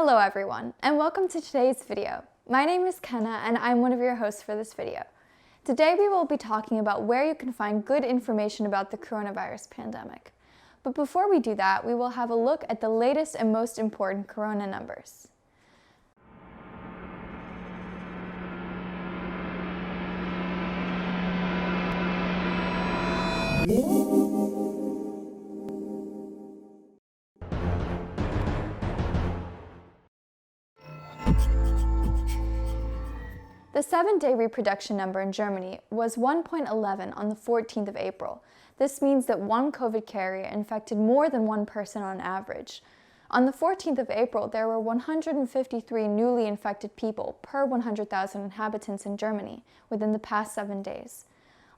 Hello everyone, and welcome to today's video. My name is Kenna, and I'm one of your hosts for this video. Today we will be talking about where you can find good information about the coronavirus pandemic. But before we do that, we will have a look at the latest and most important corona numbers. The 7-day reproduction number in Germany was 1.11 on the 14th of April. This means that one COVID carrier infected more than one person on average. On the 14th of April, there were 153 newly infected people per 100,000 inhabitants in Germany within the past 7 days.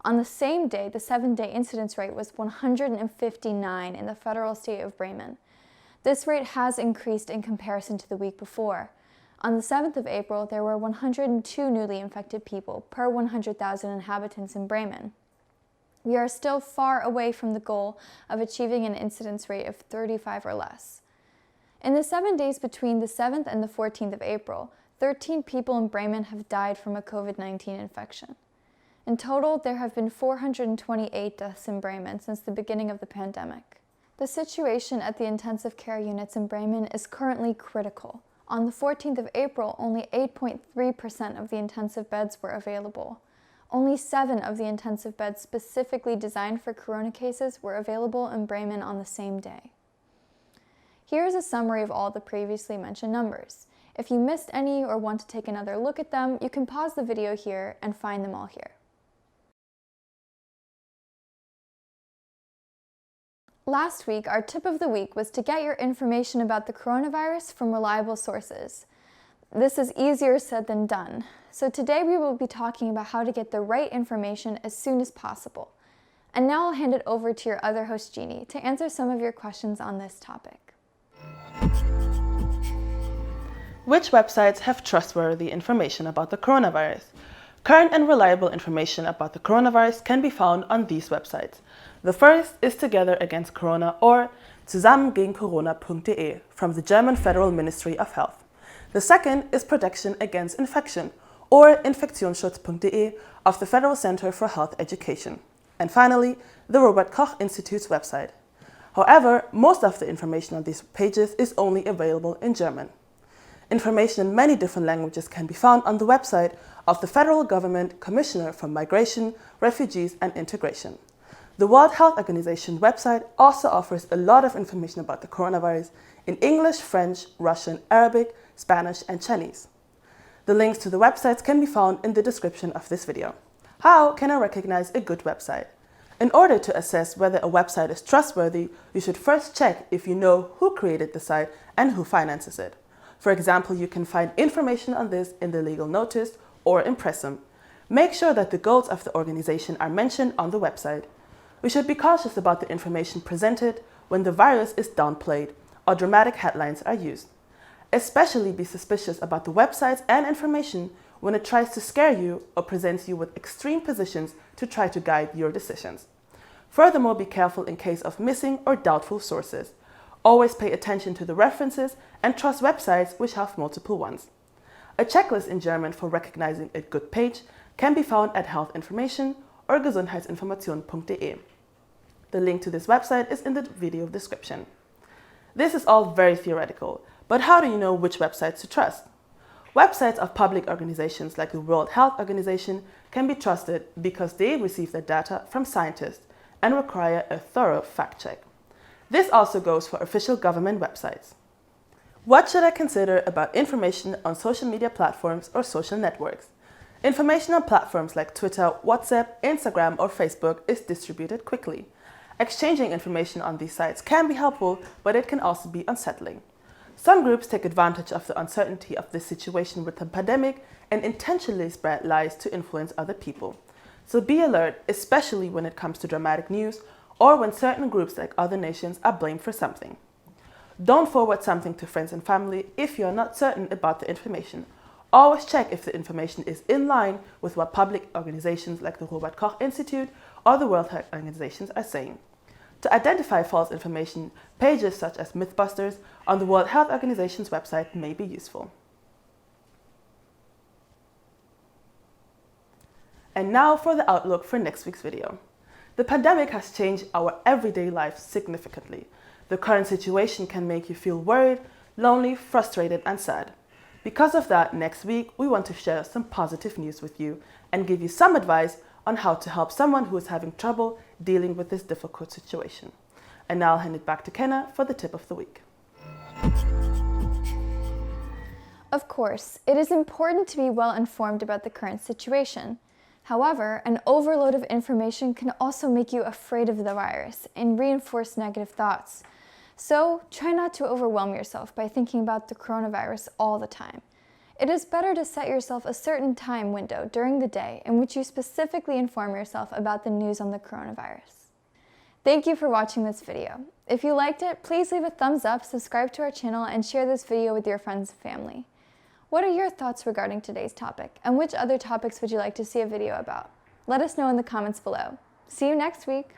On the same day, the 7-day incidence rate was 159 in the federal state of Bremen. This rate has increased in comparison to the week before. On the 7th of April, there were 102 newly infected people per 100,000 inhabitants in Bremen. We are still far away from the goal of achieving an incidence rate of 35 or less. In the 7 days between the 7th and the 14th of April, 13 people in Bremen have died from a COVID-19 infection. In total, there have been 428 deaths in Bremen since the beginning of the pandemic. The situation at the intensive care units in Bremen is currently critical. On the 14th of April, only 8.3% of the intensive beds were available. Only 7 of the intensive beds specifically designed for corona cases were available in Bremen on the same day. Here is a summary of all the previously mentioned numbers. If you missed any or want to take another look at them, you can pause the video here and find them all here. Last week, our tip of the week was to get your information about the coronavirus from reliable sources. This is easier said than done. So today we will be talking about how to get the right information as soon as possible. And now I'll hand it over to your other host, Jeannie, to answer some of your questions on this topic. Which websites have trustworthy information about the coronavirus? Current and reliable information about the coronavirus can be found on these websites. The first is Together Against Corona, or zusammen gegen corona.de from the German Federal Ministry of Health. The second is Protection Against Infection, or infektionsschutz.de of the Federal Center for Health Education. And finally, the Robert Koch Institute's website. However, most of the information on these pages is only available in German. Information in many different languages can be found on the website of the Federal Government Commissioner for Migration, Refugees and Integration. The World Health Organization website also offers a lot of information about the coronavirus in English, French, Russian, Arabic, Spanish and Chinese. The links to the websites can be found in the description of this video. How can I recognize a good website? In order to assess whether a website is trustworthy, you should first check if you know who created the site and who finances it. For example, you can find information on this in the legal notice or impressum. Make sure that the goals of the organization are mentioned on the website. We should be cautious about the information presented when the virus is downplayed or dramatic headlines are used. Especially be suspicious about the websites and information when it tries to scare you or presents you with extreme positions to try to guide your decisions. Furthermore, be careful in case of missing or doubtful sources. Always pay attention to the references and trust websites which have multiple ones. A checklist in German for recognizing a good page can be found at Health Information or gesundheitsinformation.de. The link to this website is in the video description. This is all very theoretical, but how do you know which websites to trust? Websites of public organizations like the World Health Organization can be trusted because they receive their data from scientists and require a thorough fact check. This also goes for official government websites. What should I consider about information on social media platforms or social networks? Information on platforms like Twitter, WhatsApp, Instagram or Facebook is distributed quickly. Exchanging information on these sites can be helpful, but it can also be unsettling. Some groups take advantage of the uncertainty of this situation with the pandemic and intentionally spread lies to influence other people. So be alert, especially when it comes to dramatic news or when certain groups like other nations are blamed for something. Don't forward something to friends and family if you are not certain about the information. Always check if the information is in line with what public organizations like the Robert Koch Institute or the World Health Organization are saying. To identify false information, pages such as Mythbusters on the World Health Organization's website may be useful. And now for the outlook for next week's video. The pandemic has changed our everyday life significantly. The current situation can make you feel worried, lonely, frustrated, and sad. Because of that, next week we want to share some positive news with you and give you some advice on how to help someone who is having trouble dealing with this difficult situation. And now I'll hand it back to Kenna for the tip of the week. Of course, it is important to be well informed about the current situation. However, an overload of information can also make you afraid of the virus and reinforce negative thoughts. So try not to overwhelm yourself by thinking about the coronavirus all the time. It is better to set yourself a certain time window during the day in which you specifically inform yourself about the news on the coronavirus. Thank you for watching this video. If you liked it, please leave a thumbs up, subscribe to our channel, and share this video with your friends and family. What are your thoughts regarding today's topic, and which other topics would you like to see a video about? Let us know in the comments below. See you next week.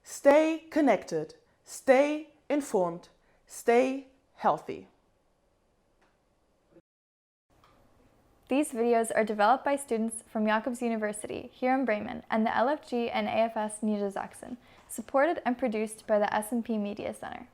Stay connected, stay informed, stay healthy. These videos are developed by students from Jakobs University here in Bremen and the LVG AFS Niedersachsen, supported and produced by the SMP Media Center.